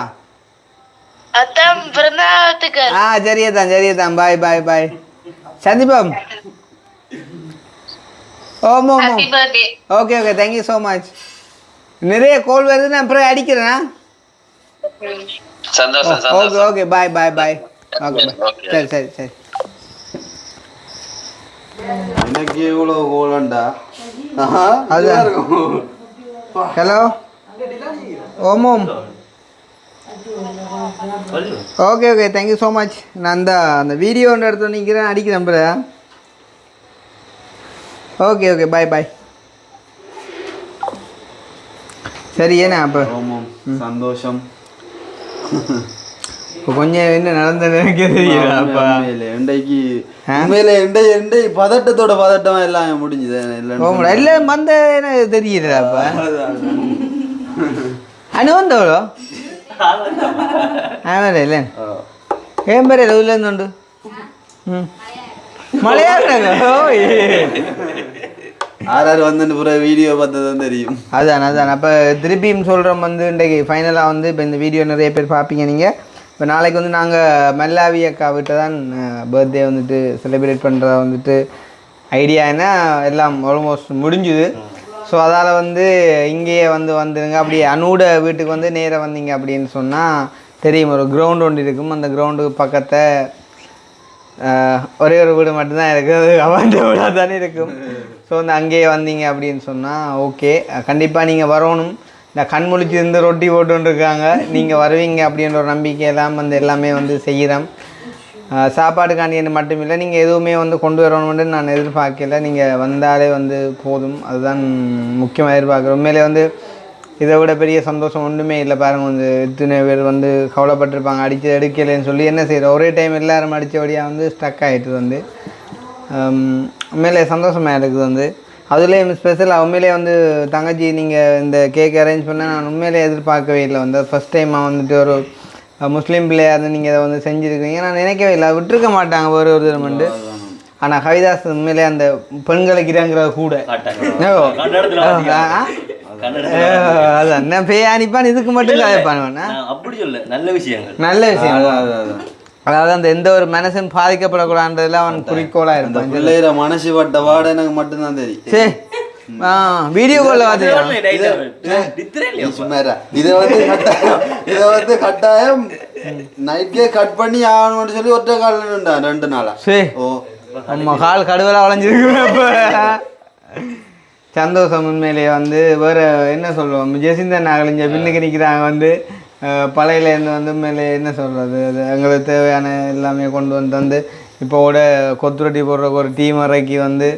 அத்தான் பிறந்த நாள் வாழ்த்துக்கள். சரியாதான் பாய் சந்திப்போம். ஓம் happy birthday. Okay thank you so much. நிறைய கோல் வருது நான் அப்புறம் அடிக்கிறேன். சந்தோஷம். ஓகே பாய் ஓகே சரி எனக்கு எவ்வளோ கோலண்டா அதுதான் இருக்கும். ஹலோ ஓம் ஓகே தேங்க்யூ ஸோ மச். நான் அந்த வீடியோ ஒன்று எடுத்து நிற்கிறேன் அடிக்கிறேன் அப்புறம். ஓகே பாய் சரி ஏன்னா அப்போ சந்தோஷம். இப்போ கொஞ்சம் என்ன நடந்தது தெரியலப்பா. உண்மையில பதட்டமா எல்லாம் முடிஞ்சுது எல்லாம் வந்த எனக்கு தெரியலப்பா. அனுவந்தவளோ இல்லை ஏன் பேர் எதுல இருந்துண்டு மலையாடுறாங்க. யாராரு வந்து வீடியோ பார்த்ததான் தெரியும். அதான் அப்போ திருப்பியும் சொல்கிறோம் வந்து இன்றைக்கு ஃபைனலாக வந்து இப்போ இந்த வீடியோ நிறைய பேர் பார்ப்பீங்க நீங்கள். இப்போ நாளைக்கு வந்து நாங்கள் மெல்லாவி அக்கா விட்டு தான் பர்த்டே வந்துட்டு செலிப்ரேட் பண்ணுறதா வந்துட்டு ஐடியா என்ன எல்லாம் ஆல்மோஸ்ட் முடிஞ்சுது. ஸோ அதால் வந்து இங்கேயே வந்துடுங்க. அப்படி அனூட வீட்டுக்கு வந்து நேராக வந்தீங்க அப்படின்னு சொன்னால் தெரியும் ஒரு கிரவுண்ட் ஒன்று இருக்கும். அந்த கிரவுண்டுக்கு பக்கத்தை ஒரே ஒரு வீடு மட்டும்தான் இருக்குது. அது அவன் வீடாக தானே இருக்கும். ஸோ வந்து அங்கேயே வந்தீங்க அப்படின்னு சொன்னால் ஓகே, கண்டிப்பாக நீங்கள் வரணும். இந்த கண் முழிச்சு இருந்து ரொட்டி போட்டுன்னு இருக்காங்க, நீங்கள் வருவீங்க அப்படின்ற ஒரு நம்பிக்கையெல்லாம் வந்து எல்லாமே வந்து செய்கிறோம். சாப்பாடுக்காண்டி மட்டும் இல்லை, நீங்கள் எதுவுமே வந்து கொண்டு வரணும்னு நான் எதிர்பார்க்கல. நீங்கள் வந்தாலே வந்து போதும், அதுதான் முக்கியமாக எதிர்பார்க்குறேன். உண்மையிலே வந்து இதை விட பெரிய சந்தோஷம் ஒன்றுமே இல்லை. பாருங்கள், வந்து இத்தனை பேர் வந்து கவலைப்பட்டிருப்பாங்க அடித்து எடுக்கலைன்னு சொல்லி. என்ன செய்கிறோம், ஒரே டைம் எல்லோரும் அடித்தபடியாக வந்து ஸ்டக் ஆகிட்டு வந்து உண்மையிலே சந்தோஷமாக இருக்குது. வந்து அதுலேயும் ஸ்பெஷலாக உண்மையிலே வந்து தங்கச்சி நீங்கள் இந்த கேக் அரேஞ்ச் பண்ண நான் உண்மையிலே எதிர்பார்க்கவே இல்லை. வந்து ஃபஸ்ட் டைமாக வந்துட்டு ஒரு முஸ்லீம் பிள்ளையாக இருந்து நீங்கள் இதை வந்து செஞ்சுருக்கீங்க. நான் நினைக்கவே இல்லை, விட்டுருக்க மாட்டாங்க ஒரு தினமண்டு. ஆனால் கவிதாஸ் உண்மையிலே அந்த பெண்களுக்கு இறங்குறது கூட அதான் பேய் அனுப்பான், இதுக்கு மட்டும் கதைப்பான். அப்படி சொல்ல நல்ல விஷயங்கள், நல்ல விஷயம். அதாவது அந்த எந்த ஒரு மனசும் பாதிக்கப்படக்கூடாதுன்றதுல அவன் குறிக்கோளாக இருப்பான். பிள்ளைகிற மனசு பட்ட வாட எனக்கு மட்டும்தான் தெரியும். சரி, வீடியோ காலில் பார்த்து இதை வந்து கட்டாயம் நைட்லேயே கட் பண்ணி ஆகணும்னு சொல்லி ஒற்றை காலில் 2 நாளா. சரி, ஓ ஆமாம், கால் கடுவலாக வளைஞ்சிருக்கு. சந்தோஷம். உண்மையிலேயே வந்து வேறு என்ன சொல்லுவோம், ஜெசிந்தன் நாகலிஞ்ச பின்னுக்கு நிற்கிறாங்க. வந்து பழையிலேருந்து வந்து உண்மையிலே என்ன சொல்கிறது, அது எங்களுக்கு தேவையான எல்லாமே கொண்டு வந்து இப்போ கூட கொத்துரொட்டி போடுறக்கு ஒரு டீம் இறக்கி வந்து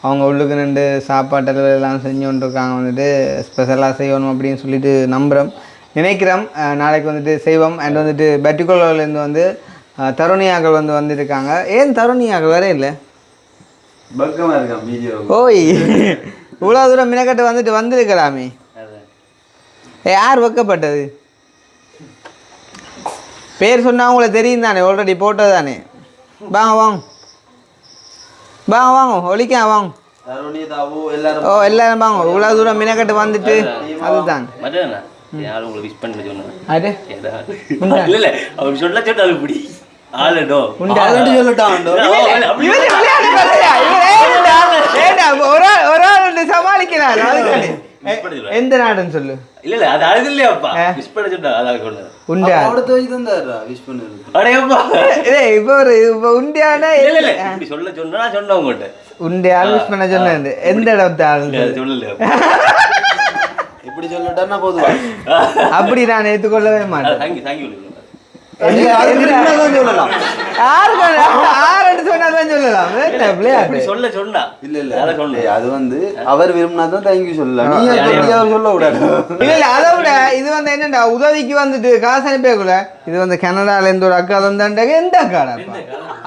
அவங்க உள்ளுக்கு நின்று சாப்பாட்டெல்லாம் எல்லாம் செஞ்சு கொண்டிருக்காங்க. வந்துட்டு ஸ்பெஷலாக செய்யணும் அப்படின்னு சொல்லிட்டு நினைக்கிறோம். நாளைக்கு வந்துட்டு செய்வோம். அண்ட் வந்துட்டு பெட்டிகோலேருந்து வந்து தருணியாக்கள் வந்து வந்துருக்காங்க. ஏன் தருணியாக்கள் வேற இல்லை? பக்கமாக இருக்கான் வீடியோ. ஓய், இவ்வளோ தூரம் மினக்கட்டு வந்துருக்கலாமே. யார் வைக்கப்பட்டது? பேர் சொன்னால் உங்களுக்கு தெரியும் தானே, ஆல்ரெடி போட்டது தானே. வாங்க வாங்க வாங்க வாங்க, ஒலிக்கா வாங்க. ஓ எல்லாரும் வாங்க, இவ்வளோ தூரம் மினக்கட்டு வந்துட்டு அதுதான். சமாளிக்கிறார். எந்த நாடுன்னு சொல்லு. இல்ல அது அழுது இல்லையாப்பா, விஷ் பண்ண சொன்னா அதான் சொன்னேன். உண்டா அடுத்து வச்சு தந்தாரா விஷ் பண்ணது. அடேப்பா ஏய் இப்போ உண்டியானா இல்ல இல்ல இப்படி சொன்னா சொன்னேன் உங்ககிட்ட. உண்டியா விஷ் பண்ண சொன்னது எந்த இடத்து ஆளு சொல்லல. இப்படி சொல்லிட்டா போதும், அப்படி நான் ஏற்றுக்கொள்ளவே மாட்டேன். தேங்க்யூ அது வந்து அவர் விரும்பினா தான் தேங்க்யூ சொல்லலாம். சொல்ல கூடாது. இல்ல அதை விட இது வந்து என்னடா உதவிக்கு வந்துட்டு காசு அனுப்பியக்குள்ள இது வந்து கனடால இருந்து ஒரு அக்கா வந்தாண்டாங்க. எந்த அக்காடா?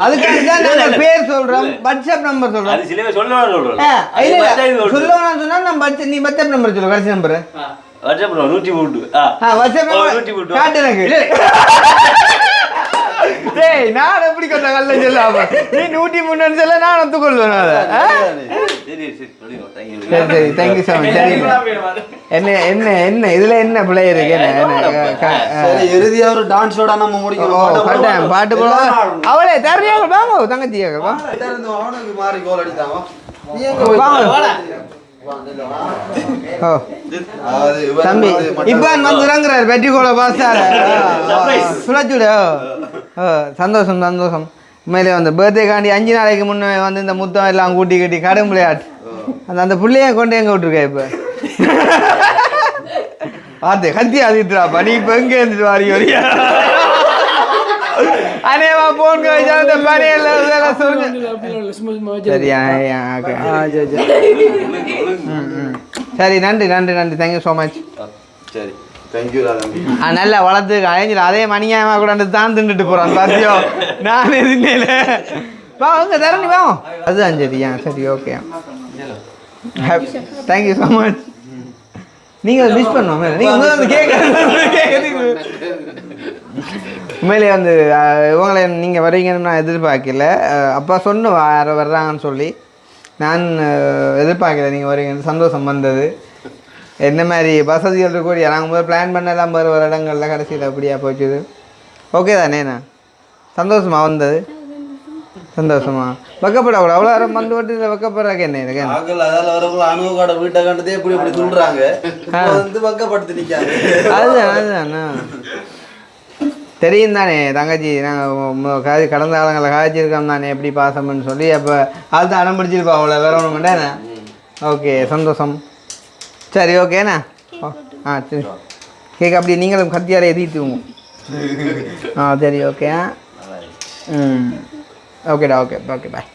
அதுக்காக பேர் சொல்றோம், வாட்ஸ்அப் நம்பர் சொல்றோம். சொல்லணும்னு சொன்னா நம்ம நீ வாட்ஸ்அப் நம்பர் சொல்லு, கடைசி நம்பர். வாட்ஸ்அப் 103 வாட்ஸ்அப் நம்பர் காட்டு எனக்கு. டேய் நான் எப்படி கொஞ்சம் கல்ல சொல்லாம நீ 103 சொல்ல நான் ஒத்துக்கொள்வேன். சரி தேங்க்யூ ஸோ மச். சரி என்ன என்ன என்ன இதுல என்ன பிள்ளை இருக்கு? இறுதியா ஒரு டான்ஸோட நம்ம முடிக்கணும். பாட்டு போல அவளே தரணியாக வாங்க தங்கச்சியாக வா. மாறி கோல் அடித்தாங்க. தம்பி இப்ப வந்துறாங்கிறாரு பெட்டிகோல பாஸ்டார சுழச்சுட. சந்தோஷம் சந்தோஷம். உண்மையிலே வந்து பர்த்டே காண்டி 5 நாளைக்கு முன்னே வந்து இந்த முத்தம் எல்லாம் கூட்டி கட்டி கடும் விளையாட்டு அந்த பிள்ளைய கொண்டு எங்க விட்டுருக்க? இப்ப பார்த்து கத்தி ஆதிட்டுறாப்பா நீ இப்ப எங்க இருந்துட்டு வாரி வரியா? அனேவா போன் கழிச்சா பணியெல்லாம் சரியா? சரி நன்றி நன்றி நன்றி, தேங்க்யூ ஸோ மச். சரி தேங்க்யூ. நல்லா வளர்த்து அழைஞ்சிட அதே மணியாயமா கூட தான் தின்னுட்டு போறான் பாத்தியோ. நான் எதுல வா உங்க தரணி வா. அதுதான் சரியா? சரி ஓகே தேங்க்யூ ஸோ மச். நீங்கள் மிஸ் பண்ணுவோம் நீங்கள் வந்து கேட்க உண்மையிலே வந்து இவங்களை நீங்கள் வருவீங்கன்னு நான் எதிர்பார்க்கல. அப்பா சொன்ன யாரோ வர்றாங்கன்னு சொல்லி நான் எதிர்பார்க்கல நீங்கள் வருவீங்கன்னு. சந்தோஷம் வந்தது. என்ன மாதிரி வசதிகள் இருக்கக்கூடிய நாங்கள் முதல் பிளான் பண்ணலாம் வேறு ஒரு இடங்களில் கடைசியில் அப்படியா போச்சுது. ஓகே தானேண்ணா? சந்தோஷமா வந்தது? சந்தோஷமா? வைக்கப்படக்கூடாது அவ்வளோ நேரம் வந்து வட்டியில் வைக்கப்படுறாங்க. என்ன இருக்கு அனுபவ கார்டை வீட்டை கண்டதே எப்படி இப்படி சொல்கிறாங்க வந்து வைக்கப்படுத்தி நிற்காங்க. அதுதான் அதுதாண்ணா. தெரியும் தானே தங்கச்சி நாங்கள் கடந்த காலங்களில் காய்ச்சிருக்கோம் தானே எப்படி பாசம்னு சொல்லி அப்போ அதுதான் அடம் பிடிச்சிருப்பா அவ்வளோ வேற ஒன்று பண்ணேண்ணே. ஓகே சந்தோஷம். சரி ஓகேண்ணா. சரி கேக் அப்படி நீங்களும் கத்தியால் எதிர்த்துவோங்க. சரி ஓகே. ஓகேடா ஓகே ஓகே பாய்.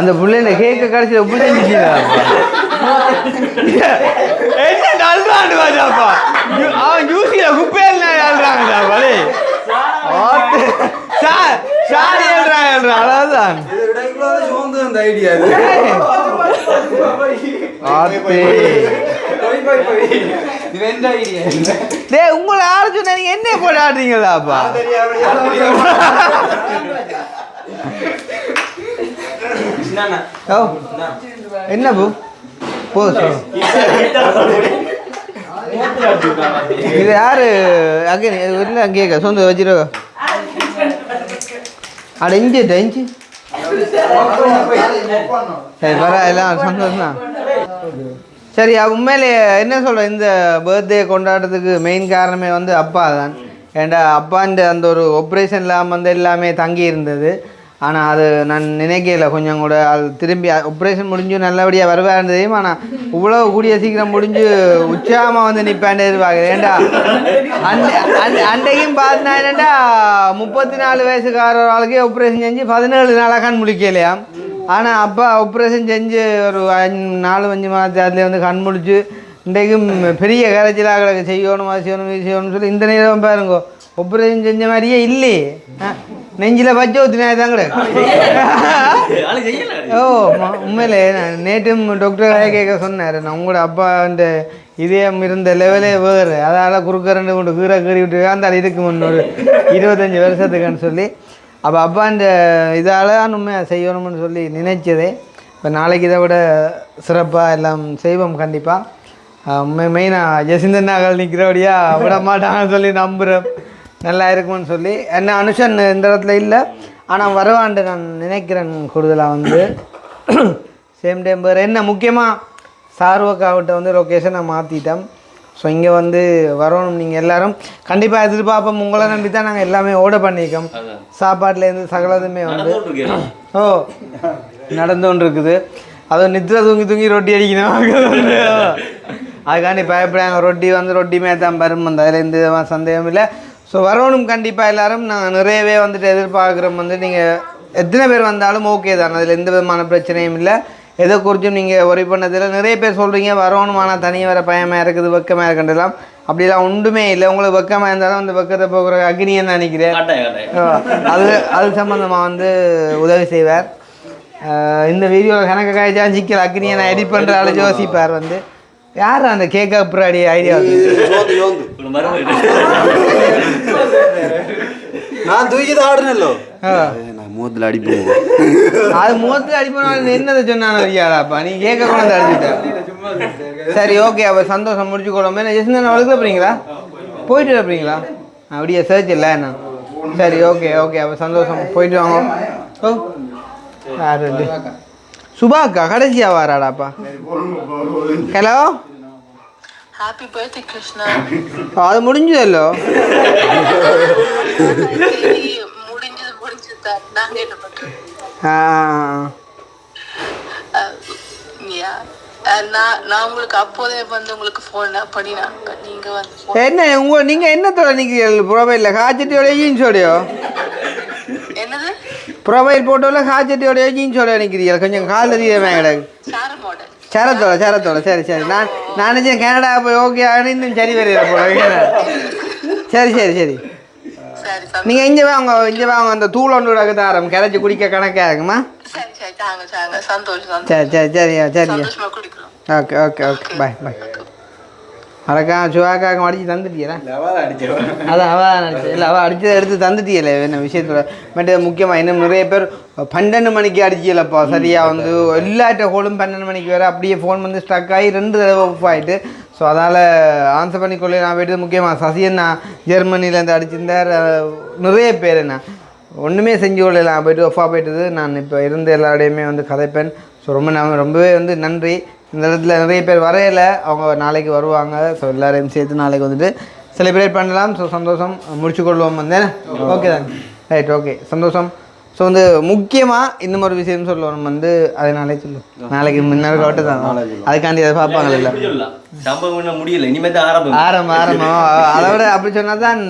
அந்த புள்ளைல கேக்க கடைசியில் உப்பு செஞ்சுட்டீங்களா? என்ன நல்றாண்டு வாஜாப்பா, அவன் ஜூசியில குப்பையில் நல்றாங்கடாப்பா. சாரி எழுறாங்க, அவ்வளோதான். உங்களை ஆட சொன்னா நீங்க என்ன போட்டு ஆடுறீங்களாப்பா? என்ன பூ போ இது யாரு அங்கே இல்லை அங்கே சொந்த வச்சிரு அட இஞ்சி இஞ்சி. சரி பரவாயில்ல, சந்தோஷம் தான். சரி உண்மையிலே என்ன சொல்கிறேன், இந்த பர்த்டே கொண்டாடுறதுக்கு மெயின் காரணமே வந்து அப்பா தான். ஏன்டா அப்பான்ற அந்த ஒரு ஆப்ரேஷன் இல்லாமல் வந்து எல்லாமே தங்கி இருந்தது. ஆனால் அது நான் நினைக்கல கொஞ்சம் கூட. அது திரும்பி ஆப்ரேஷன் முடிஞ்சு நல்லபடியாக வருவாருன்னு தெரியும். ஆனால் இவ்வளோ கூடிய சீக்கிரம் முடிஞ்சு உற்சாகமாக வந்து நிற்பாண்டு எதிர்பார்க்குறேன். ஏன்டா அன்றைக்கும் பார்த்தா என்னென்னா 34 வயசுக்கார ஆளுக்கே ஆப்ரேஷன் செஞ்சு 17 நாளாக கண் முழிக்கலையா. ஆனால் அப்பா ஆப்ரேஷன் செஞ்சு ஒரு 4-5 மாதத்துலேயே வந்து கண் முழிச்சு இன்றைக்கும் பெரிய கரைச்சலாக செய்யணும் அது செய்யணும் இது செய்யணும்னு சொல்லி இந்த நேரம் பாருங்க ஆப்ரேஷன் செஞ்ச மாதிரியே இல்லையே. நெஞ்சில் பச்சை ஊற்றினா தான் கூட. ஓ உண்மையிலே நேற்றும் டாக்டர் கேட்க சொன்னார், நான் உங்களோட அப்பான்ற இதயம் இருந்த லெவலே வேறு, அதால் குறுக்கரண்டு கொண்டு கீரை கீறி விட்டு அந்த இதுக்கு முன்னொரு 25 வருஷத்துக்குன்னு சொல்லி. அப்போ அப்பான்ற இதால் உண்மையாக செய்யணும்னு சொல்லி நினைச்சதே. இப்போ நாளைக்கு இதை விட சிறப்பாக எல்லாம் செய்வோம் கண்டிப்பாக. மெயினாக ஜெசிந்தன் நாகல் நிற்கிறபடியா விட மாட்டாங்கன்னு சொல்லி நம்புகிறேன், நல்லா இருக்கும்னு சொல்லி. என்ன அனுஷன் இந்த இடத்துல இல்லை, ஆனால் வரவாண்டு நான் நினைக்கிறேன் கூடுதலாக வந்து. சேம் டைம் வேறு என்ன முக்கியமாக சார்வக்காவிட்ட வந்து லொக்கேஷனை மாற்றிட்டோம். ஸோ இங்கே வந்து வரணும் நீங்கள் எல்லோரும் கண்டிப்பாக எதிர்பார்ப்போம். உங்களை நம்பி தான் நாங்கள் எல்லாமே ஆர்டர் பண்ணியிருக்கோம். சாப்பாட்டிலேருந்து சகலதுமே வந்து நடந்து கொண்டு இருக்குது. அதுவும் நித்திர தூங்கி தூங்கி ரொட்டி அடிக்கணும், அதுக்காண்டி பயப்படாங்க. ரொட்டி வந்து ரொட்டிமே தான் வரும், அந்த அதில் எந்த விதமான சந்தேகம் இல்லை. ஸோ வரணும் கண்டிப்பாக எல்லோரும். நாங்கள் நிறையவே வந்துட்டு எதிர்பார்க்குறோம். வந்து நீங்கள் எத்தனை பேர் வந்தாலும் ஓகே தான், அதில் எந்த விதமான பிரச்சனையும் இல்லை. எதை குறிச்சும் நீங்கள் ஒரே பண்ணதில் நிறைய பேர் சொல்கிறீங்க வரணும் ஆனால் தனியாக வர பயமாக இருக்குது வெக்கமாக இருக்குன்றலாம் அப்படிலாம் ஒன்றுமே இல்லை. உங்களுக்கு வெக்கமாக இருந்தாலும் அந்த வெக்கத்தை போக்குற அக்னியை நினைக்கிறேன். அது சம்மந்தமாக வந்து உதவி செய்வார். இந்த வீடியோவில் கணக்கு காய்ச்சா சிக்கல் அக்னியை நான் எடிட் பண்ணுற ஆள் யோசிப்பார். வந்து யார் அந்த கேக் அப்புறாடி ஐடியா நான் தூக்கிட்டு ஆடுனല്ലോ நான் மூத்தில் அடிப்போம். அது மூத்தில் அடிப்போம் என்னதை சொன்னானோ ஐயாடாப்பா நீ கேட்க கொண்டு அடிச்சுட்ட. சரி ஓகே அப்போ சந்தோஷம் முடிச்சு கொள்ளும். என்ன ஜெஸ்ட் நான் வளர்க்க போகிறீங்களா போயிட்டு வரீங்களா அப்படியே சர்ச் இல்லை என்ன? சரி ஓகே ஓகே அப்போ சந்தோஷம் போயிட்டு வாங்க. ஓ யார் சுபாக்கா கடைசியா வாராடாப்பா. Hello happy birthday Krishna. அது முடிஞ்சதல்லோ. முடிஞ்சது நாங்க என்ன பண்றோம்? நான் உங்களுக்கு அப்போதே வந்து உங்களுக்கு ஃபோன் பண்ணினா நீங்க வந்து என்ன நீங்க என்னத்தோட நிக்கிறீங்க ப்ரொஃபைல்ல காய்ச்சட்டியோட ஜீன்ஸோடையோ? என்னது ப்ரொஃபைல் போட்டோல காய்ச்சட்டியோட ஜீன்ஸோட நிக்கிறீங்க கொஞ்சம் கால் அறியவே கிடையாது. சரத்தோட சரி சரி நான் நினைச்சேன் கனடா போய் ஓகே இன்னும் சரி வரையில போல. சரி சரி சரி நீங்கள் இங்கே வாங்க அந்த தூள் ஒன்று விட தாரம் கரைச்சி குடிக்க கணக்காக இருக்குமா? சரி சரி சரியா சரியா ஓகே ஓகே ஓகே பாய் பாய். அடக்கா சுவாக்காக அடித்து தந்துட்டியல அதான் அவள் அடிச்சு இல்லை அவள் அடிச்சதை எடுத்து தந்துட்டியல என்ன விஷயத்தோட. பட் முக்கியமாக இன்னும் நிறைய பேர் 12 மணிக்கு அடிச்சியலப்பா சரியாக வந்து எல்லாட்ட ஹோலும் 12 மணிக்கு வேறு அப்படியே ஃபோன் வந்து ஸ்டக் ஆகி 2 தடவை ஆஃப் ஆகிட்டு. ஸோ அதால் ஆன்சர் பண்ணிக்கொள்ளே நான் போய்ட்டு முக்கியமாக சசியன் நான் ஜெர்மனிலேருந்து அடிச்சிருந்தார். நிறைய பேர் என்ன ஒன்றுமே செஞ்சு கொள்ளலாம் நான் போய்ட்டு ஒஃபாக போய்ட்டுது. நான் இப்போ இருந்த எல்லாரோடையுமே வந்து கதைப்பேன். ஸோ ரொம்பவே வந்து நன்றி. இந்த இடத்துல நிறைய பேர் வரையலை அவங்க நாளைக்கு வருவாங்க. ஸோ எல்லோரையும் சேர்த்து நாளைக்கு வந்துட்டு செலிப்ரேட் பண்ணலாம். ஸோ சந்தோஷம் முடிச்சுக்கொள்வோம் வந்தேன். ஓகே தான் ரைட் ஓகே சந்தோஷம். ஸோ வந்து முக்கியமாக இன்னும் ஒரு விஷயம் சொல்லணும் வந்து அதை நாளைக்கு சொல்லுவோம். நாளைக்கு முன்னாடி கவட்டு தான் அதுக்காண்டி அதை பார்ப்பாங்க இல்லை முடியல இனிமேல் ஆரம்பம் அதை விட அப்படி சொன்னால் தான்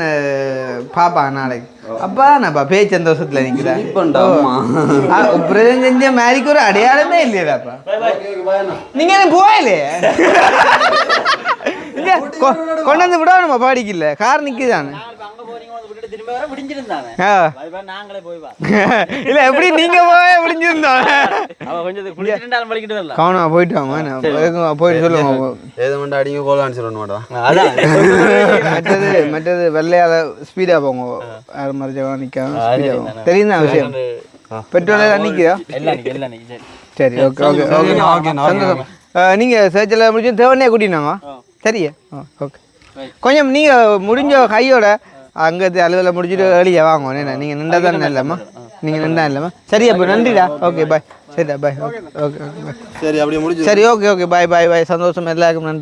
பார்ப்பாங்க நாளைக்கு. அப்பா நான்ப்பா பேச்சு சந்தோஷத்தில் நிற்கிறேன். செஞ்ச மாதிரிக்கு ஒரு அடையாளமே இல்லையாப்பா. நீங்கள் எனக்கு போயிலே இங்கே கொண்டு வந்து விட நம்ம பாடிக்கல கார் நிற்குதானே இல்ல எப்படி நீங்க முடிஞ்சிருந்தோம் கவனமா போயிட்டு வாங்க போயிட்டு சொல்லுங்க ஏதோ அடிங்க கோல் ஆன்சர் பண்ண மாட்டோம். மற்றது வெள்ளையால ஸ்பீடா போங்க யாரும் மறைச்சவா நிற்காம தெரியும் தான் விஷயம். பெட்ரோல் நிற்கிறா சரி ஓகே ஓகே ஓகே சந்தோஷம். நீங்கள் சர்ச்சில் முடிச்சு தேவனே கூட்டினாங்க சரியா ஓகே. கொஞ்சம் நீங்கள் முடிஞ்ச கையோட அங்கே அலுவலை முடிச்சுட்டு வெளியே வாங்க. என்ன நீங்கள் நின்றா தானே இல்லைம்மா நீங்கள் நின்றா இல்லைம்மா சரி அப்போ நன்றிடா ஓகே பாய் சரிடா bye okay okay okay bye சரி அப்படியே முடிஞ்சு சரி ஓகே ஓகே பாய் பாய் பாய் சந்தோஷம் எல்லாருக்கும் நன்றி.